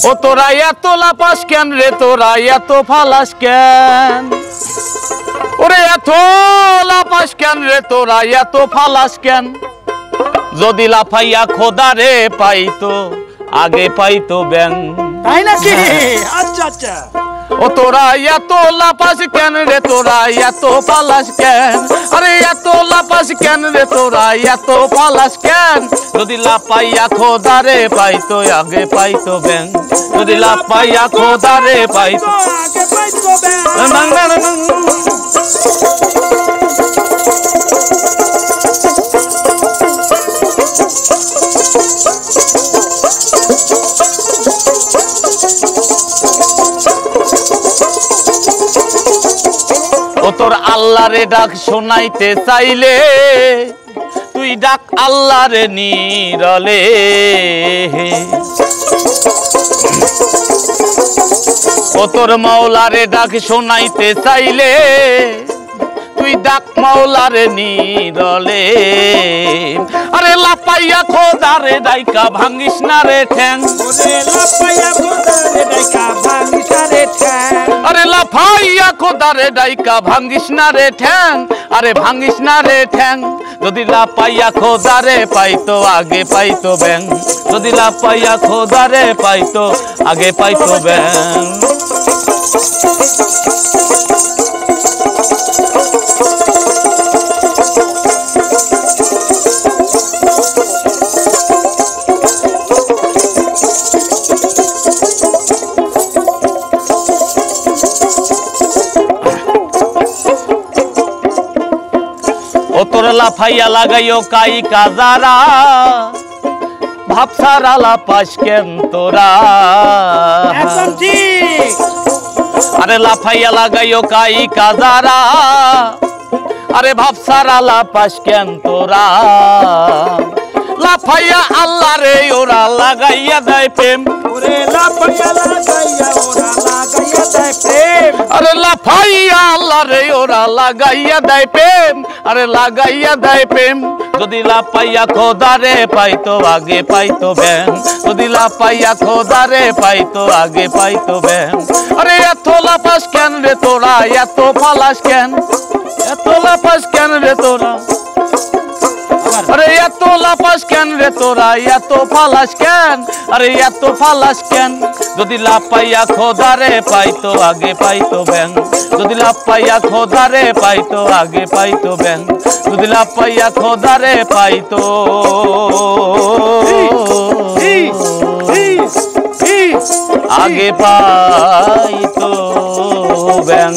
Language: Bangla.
ও তোরা এত লাপাস কেন রে, তোরা এত ফালাস কেন? ওরে এত লাপাস কেন রে, তোরা এত ফালাস কেন? যদি লাফাইয়া খোদা রে পাইতো আগে পাইতো ব্যাং। তাই নাকি? আচ্ছা আচ্ছা। ও তোরা এত লাপাস কেন রে, তোরা এত ফালাস কেন? আরে এত লাপাস কেন রে, তোরা এত ফালাস কেন? যদি লাফাইয়া খোদা রে পাইতো আগে পাইতো ব্যাং। যদি লাফাইয়া খোদা রে পাইতো আগে পাইতো ব্যাং। ও তোর আল্লাহরে ডাক শোনাইতে চাইলে তুই ডাক আল্লাহরে নীরলে। ও তোর মাওলারে ডাক শোনাইতে চাইলে তুই ডাক মাওলারে নীরলে। আরে লাপাইয়া খোদারে ডাইকা ভাঙিস না রে ঠ্যাং। ওরে লাপাইয়া খোদারে ডাইকা ভাঙিস না রে ঠ্যাং। আরে লাফাইয়া খোদারে ডাইকা ভাঙিস না রে ঠ্যাং। আরে ভাঙিস না রে ঠ্যাং। যদি লাপাইয়া খোদারে পাইতো আগে পাইতো ব্যাং। যদি লাপাইয়া খোদারে পাইতো আগে পাইতো ব্যাং। ও তোর লাফাইয়া লাগাইও কাই কাজারা, ভাবসারা লাপাস কেন তোরা? একদম ঠিক। আরে লাফাইয়া লাগাইও কাই কাজারা, আরে ভাবসারা লাপাস কেন তোরা? লাফাইয়া আল্লাহ রে ওরা লাগাইয়া দেয় প্রেম। ওরে লাপাইয়া লাগাইয়া ওরা লাগাইয়া দেয় প্রেম। আরে লাফাইয়া আল্লাহ রে ওরা লাগাইয়া দেয় প্রেম। আরে লাগাইয়া দেয় প্রেম। যদি লাপাইয়া খোদা রে পাইতো আগে পাইতো ব্যাং। যদি লাপাইয়া খোদা রে পাইতো আগে পাইতো ব্যাং। আরে এত লাপাস কেন রে তোরা, এত ফালাস কেন? এত লাপাস কেন রে তোরা? আরে এত লাপাস কেন রে তোরা, এত ফালাস কেন? আরে এত ফালাস কেন? যদি লাপাইয়া খোদা রে পাইতো আগে পাইতো ব্যাং। যদি লাপাইয়া খোদা রে পাইতো আগে পাইতো ব্যাং। যদি লাপাইয়া খোদা রে পাইতো আগে পাইতো ব্যাং।